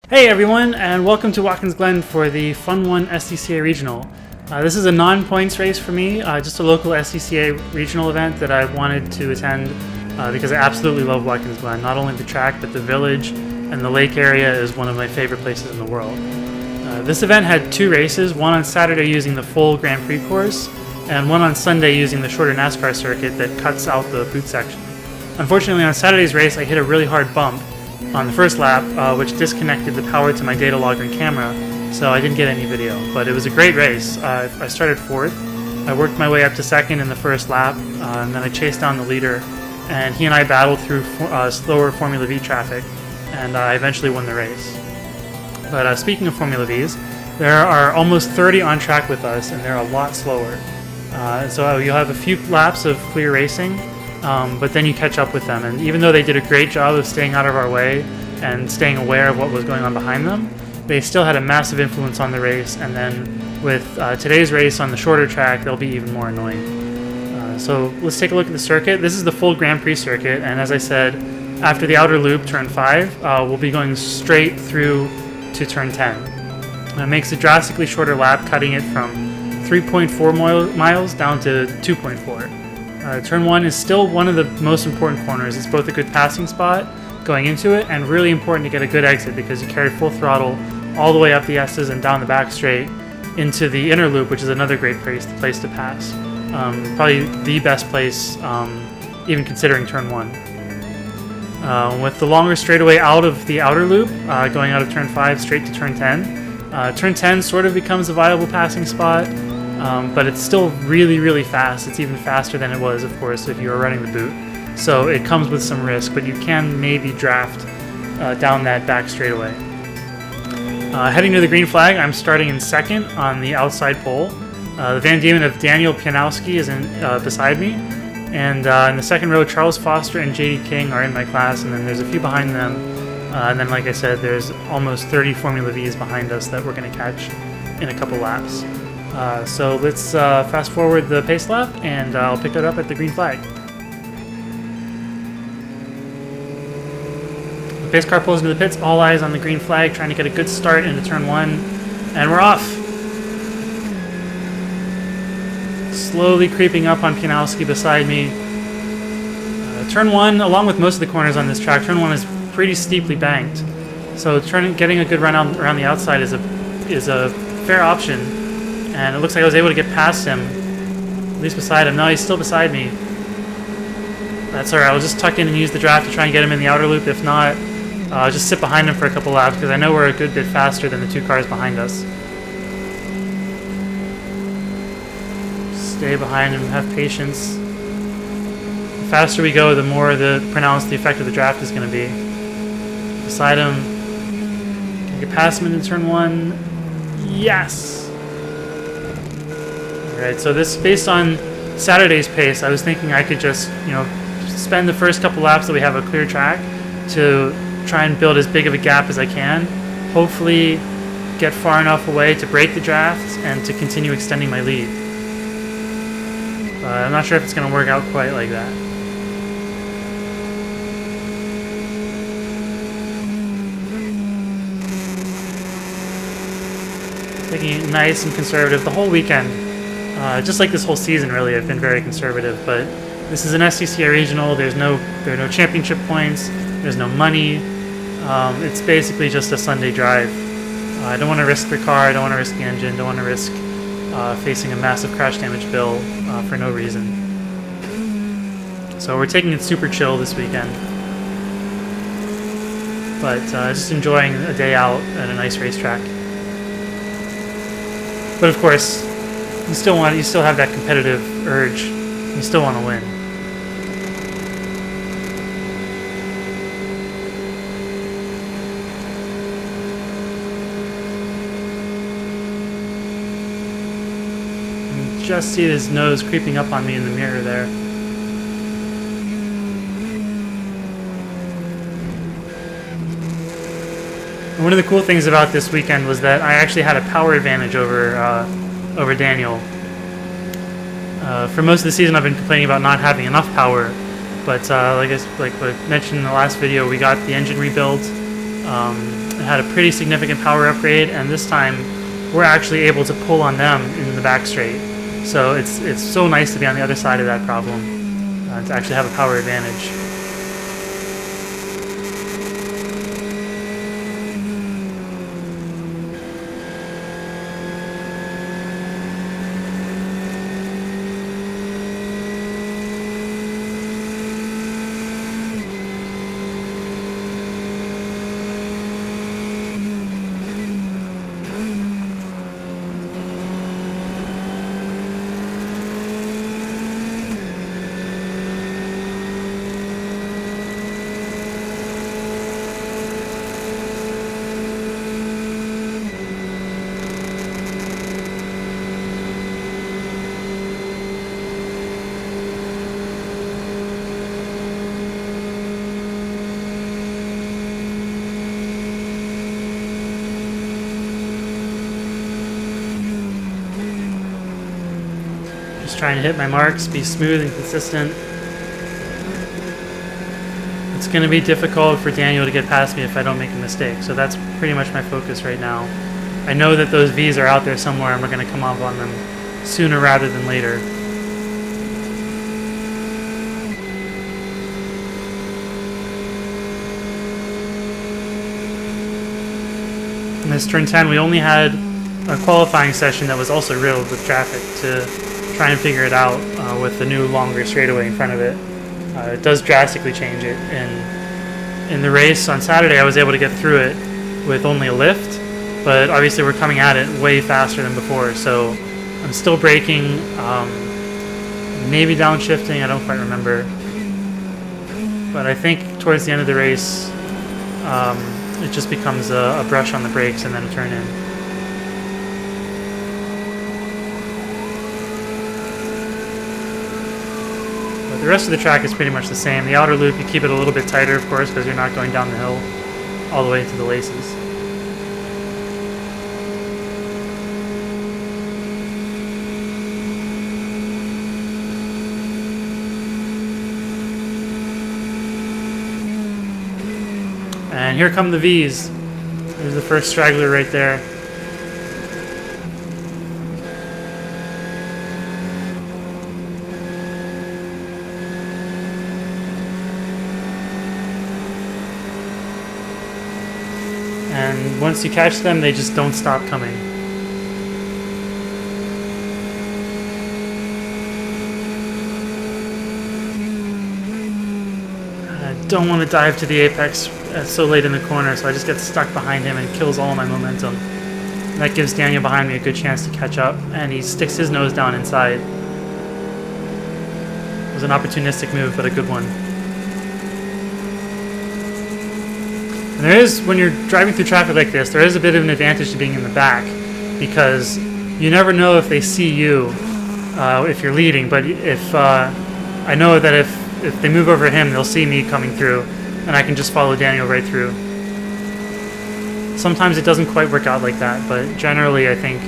Hey everyone, and welcome to Watkins Glen for the Fun 1 SCCA Regional. This is a non-points race for me, just a local SCCA Regional event that I wanted to attend because I absolutely love Watkins Glen. Not only the track, but the village and the lake area is one of my favorite places in the world. This event had two races, one on Saturday using the full Grand Prix course, and one on Sunday using the shorter NASCAR circuit that cuts out the boot section. Unfortunately, on Saturday's race, I hit a really hard bump on the first lap, which disconnected the power to my data logger and camera, so I didn't get any video. But it was a great race. I started fourth. I worked my way up to second in the first lap, and then I chased down the leader, and he and I battled through slower Formula V traffic, and I eventually won the race. But speaking of Formula Vs, there are almost 30 on track with us, and they're a lot slower. So you'll have a few laps of clear racing, but then you catch up with them, and even though they did a great job of staying out of our way and staying aware of what was going on behind them, they still had a massive influence on the race, and then with today's race on the shorter track, they'll be even more annoying. So let's take a look at the circuit. This is the full Grand Prix circuit, and as I said, after the outer loop, turn 5, we'll be going straight through to turn 10. It makes a drastically shorter lap, cutting it from 3.4 miles down to 2.4. Turn 1 is still one of the most important corners. It's both a good passing spot going into it and really important to get a good exit because you carry full throttle all the way up the S's and down the back straight into the inner loop, which is another great place to pass. Probably the best place, even considering turn 1. With the longer straightaway out of the outer loop, going out of turn 5 straight to turn 10, turn 10 sort of becomes a viable passing spot. But it's still really fast. It's even faster than it was, of course, if you were running the boot. So it comes with some risk, but you can maybe draft down that back straightaway. Heading to the green flag, I'm starting in second on the outside pole. The Van Diemen of Daniel Pianowski is beside me. And in the second row, Charles Foster and JD King are in my class, and then there's a few behind them. And then, like I said, there's almost 30 Formula Vs behind us that we're going to catch in a couple laps. So let's fast forward the pace lap, and I'll pick it up at the green flag. The pace car pulls into the pits, all eyes on the green flag, trying to get a good start into turn 1, and we're off! Slowly creeping up on Pianowski beside me. Turn 1, along with most of the corners on this track, turn 1 is pretty steeply banked, so getting a good run around the outside is a fair option. And it looks like I was able to get past him, at least beside him. No, he's still beside me. That's alright, I'll just tuck in and use the draft to try and get him in the outer loop. If not, I'll just sit behind him for a couple laps because I know we're a good bit faster than the two cars behind us. Stay behind him, have patience. The faster we go, the more pronounced the effect of the draft is going to be. Beside him. Can I get past him into turn 1? Yes! Right, so this, based on Saturday's pace, I was thinking I could just, spend the first couple laps that we have a clear track to try and build as big of a gap as I can. Hopefully get far enough away to break the draft and to continue extending my lead. I'm not sure if it's going to work out quite like that. Taking it nice and conservative the whole weekend. Just like this whole season, really, I've been very conservative, but this is an SCCA Regional. There are no championship points. There's no money. It's basically just a Sunday drive. I don't want to risk the car. I don't want to risk the engine. Don't want to risk facing a massive crash damage bill for no reason. So we're taking it super chill this weekend, but just enjoying a day out at a nice racetrack. But of course, you still have that competitive urge. You still want to win. You just see his nose creeping up on me in the mirror there. And one of the cool things about this weekend was that I actually had a power advantage over Daniel. For most of the season, I've been complaining about not having enough power, but like I mentioned in the last video, we got the engine rebuilt, had a pretty significant power upgrade, and this time we're actually able to pull on them in the back straight. So it's so nice to be on the other side of that problem, to actually have a power advantage. Just trying to hit my marks, be smooth and consistent. It's going to be difficult for Daniel to get past me if I don't make a mistake, so that's pretty much my focus right now. I know that those V's are out there somewhere and we're going to come up on them sooner rather than later. In this turn 10, we only had a qualifying session that was also riddled with traffic to try and figure it out with the new longer straightaway in front of it. It does drastically change it. In the race on Saturday, I was able to get through it with only a lift, but obviously we're coming at it way faster than before, so I'm still braking, maybe downshifting, I don't quite remember. But I think towards the end of the race, it just becomes a brush on the brakes and then a turn in. The rest of the track is pretty much the same. The outer loop, you keep it a little bit tighter, of course, because you're not going down the hill all the way to the laces. And here come the V's. There's the first straggler right there. And once you catch them, they just don't stop coming. I don't want to dive to the apex so late in the corner, so I just get stuck behind him and kills all my momentum. And that gives Daniel behind me a good chance to catch up, and he sticks his nose down inside. It was an opportunistic move, but a good one. And there is, when you're driving through traffic like this, there is a bit of an advantage to being in the back, because you never know if they see you if you're leading, but if I know that if they move over him, they'll see me coming through, and I can just follow Daniel right through. Sometimes it doesn't quite work out like that, but generally I think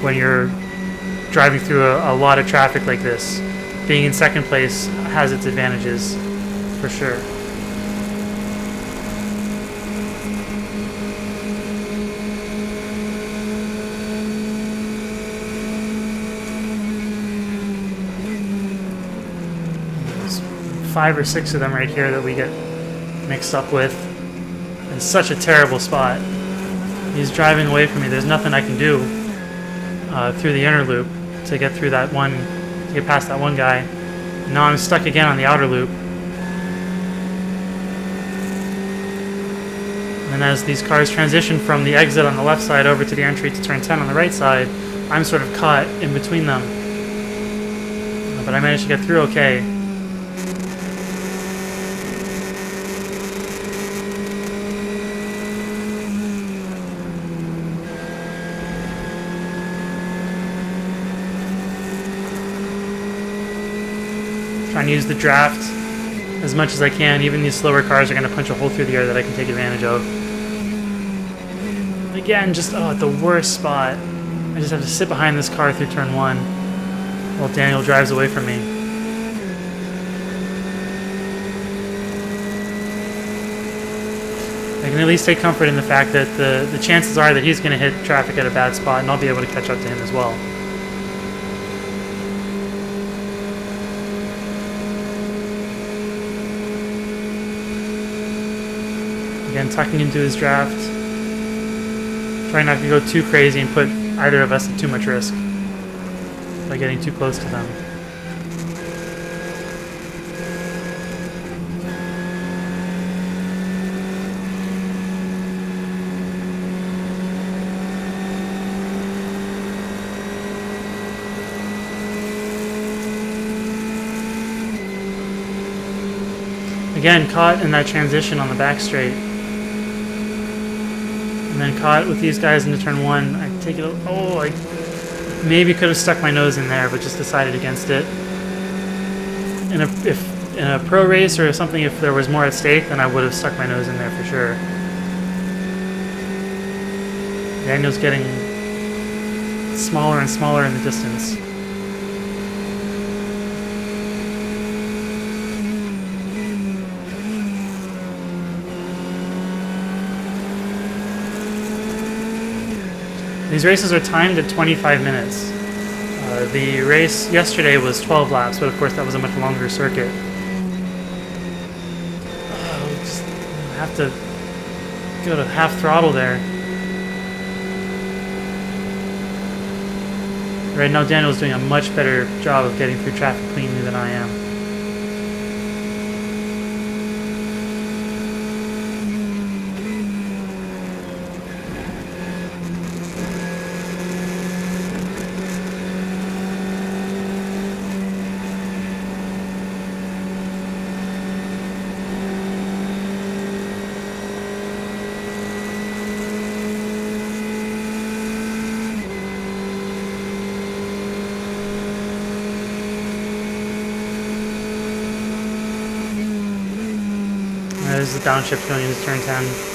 when you're driving through a lot of traffic like this, being in second place has its advantages, for sure. There's 5 or 6 of them right here that we get mixed up with. In such a terrible spot. He's driving away from me. There's nothing I can do through the inner loop to get through that one, to get past that one guy. Now I'm stuck again on the outer loop. And as these cars transition from the exit on the left side over to the entry to turn 10 on the right side, I'm sort of caught in between them. But I managed to get through okay. Trying to use the draft as much as I can. Even these slower cars are going to punch a hole through the air that I can take advantage of. Again, just at the worst spot. I just have to sit behind this car through turn 1 while Daniel drives away from me. I can can at least take comfort in the fact that the chances are that he's going to hit traffic at a bad spot, and I'll be able to catch up to him as well. Again, tucking into his draft. Trying not to go too crazy and put either of us at too much risk by getting too close to them. Again, caught in that transition on the back straight. And then caught with these guys into turn one. I take it, oh, I maybe could have stuck my nose in there, but just decided against it. And if in a pro race or something, if there was more at stake, then I would have stuck my nose in there for sure. Daniel's getting smaller and smaller in the distance. These races are timed at 25 minutes. The race yesterday was 12 laps, but of course that was a much longer circuit. Just have to go to half throttle there. Right now Daniel's doing a much better job of getting through traffic cleanly than I am. There's the downshift going into turn 10.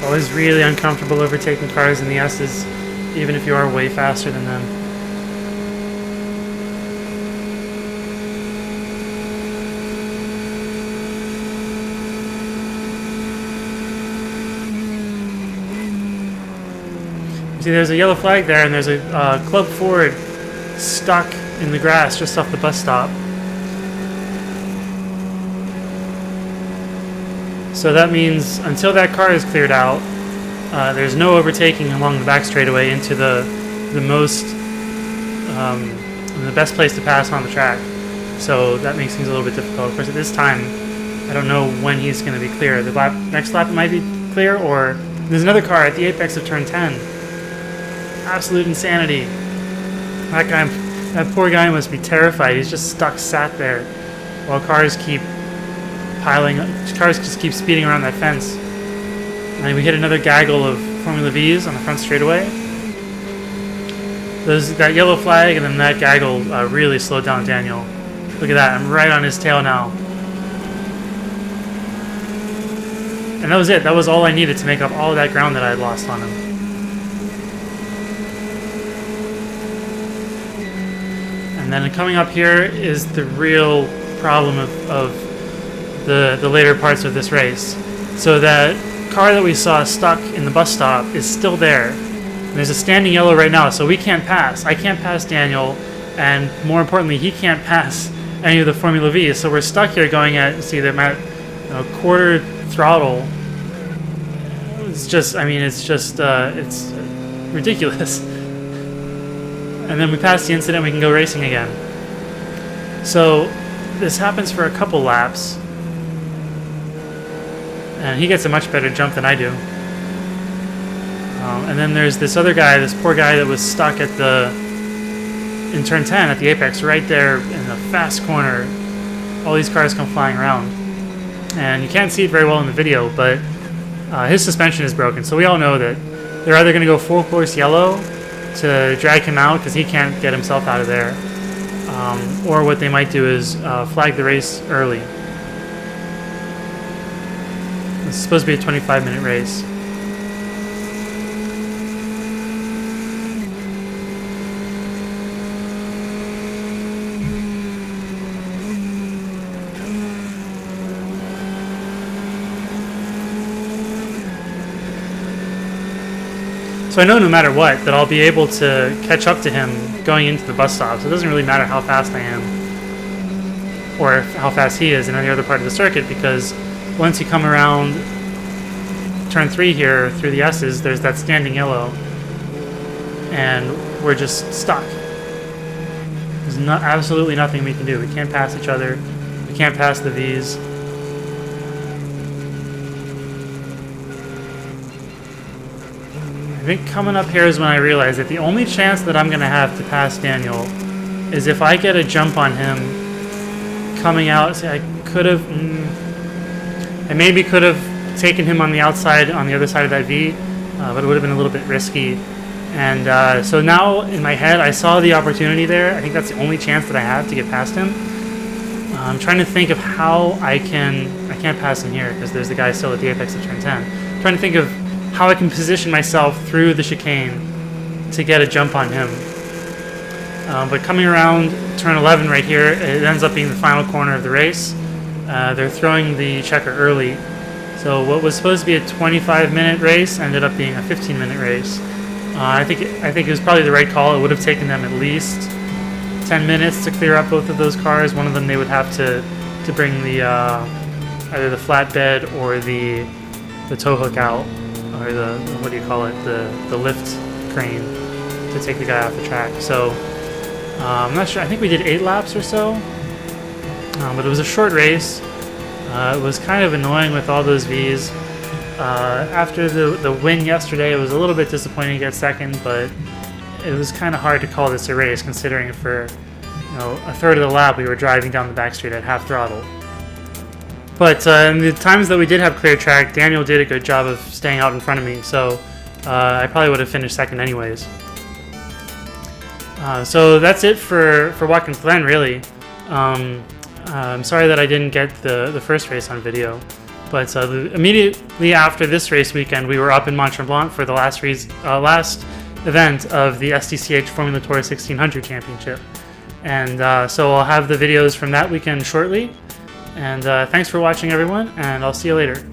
Always really uncomfortable overtaking cars in the S's, even if you are way faster than them. See, there's a yellow flag there, and there's a Club Ford stuck in the grass just off the bus stop. So that means until that car is cleared out, there's no overtaking along the back straightaway into the best place to pass on the track. So that makes things a little bit difficult. Of course, at this time, I don't know when he's going to be clear. The next lap it might be clear, or there's another car at the apex of turn 10. Absolute insanity. That poor guy must be terrified. He's just sat there while cars keep piling up. Cars just keep speeding around that fence. And we hit another gaggle of Formula V's on the front straightaway. There's that yellow flag, and then that gaggle really slowed down Daniel. Look at that. I'm right on his tail now. And that was it. That was all I needed to make up all of that ground that I had lost on him. And then coming up here is the real problem of the later parts of this race. So that car that we saw stuck in the bus stop is still there. And there's a standing yellow right now, so we can't pass. I can't pass Daniel, and more importantly, he can't pass any of the Formula V's. So we're stuck here going at, see, they're at quarter throttle. It's just, I mean, it's ridiculous. And then we pass the incident, we can go racing again. So this happens for a couple laps. And he gets a much better jump than I do. And then there's this other guy, this poor guy that was stuck in turn 10 at the apex, right there in the fast corner. All these cars come flying around. And you can't see it very well in the video, but his suspension is broken. So we all know that they're either going to go full course yellow to drag him out because he can't get himself out of there, or what they might do is flag the race early. It's supposed to be a 25-minute race. So I know no matter what that I'll be able to catch up to him going into the bus stop. So it doesn't really matter how fast I am or how fast he is in any other part of the circuit, because once you come around turn 3 here through the S's, there's that standing yellow, and we're just stuck. There's absolutely nothing we can do. We can't pass each other. We can't pass the V's. I think coming up here is when I realized that the only chance that I'm going to have to pass Daniel is if I get a jump on him coming out. See, I maybe could have taken him on the outside, on the other side of that V, but it would have been a little bit risky. And so now in my head, I saw the opportunity there. I think that's the only chance that I have to get past him. I'm trying to think of how I can't pass him here because there's the guy still at the apex of turn 10. I'm trying to think of how I can position myself through the chicane to get a jump on him. But coming around turn 11 right here, it ends up being the final corner of the race. They're throwing the checker early. So what was supposed to be a 25-minute race ended up being a 15-minute race. I think it was probably the right call. It would have taken them at least 10 minutes to clear up both of those cars. One of them they would have to bring the either the flatbed or the tow hook out, or the, what do you call it, the lift crane to take the guy off the track. So I'm not sure. I think we did 8 laps or so, but it was a short race. It was kind of annoying with all those V's. After the win yesterday, it was a little bit disappointing to get second, but it was kind of hard to call this a race, considering for a third of the lap we were driving down the back straight at half throttle. But in the times that we did have clear track, Daniel did a good job of staying out in front of me, so I probably would have finished second anyways. So that's it for Watkins Glen, really. I'm sorry that I didn't get the first race on video. But immediately after this race weekend, we were up in Mont Tremblant for the last event of the SCCA Formula Tour 1600 Championship. And so I'll have the videos from that weekend shortly. And thanks for watching, everyone, and I'll see you later.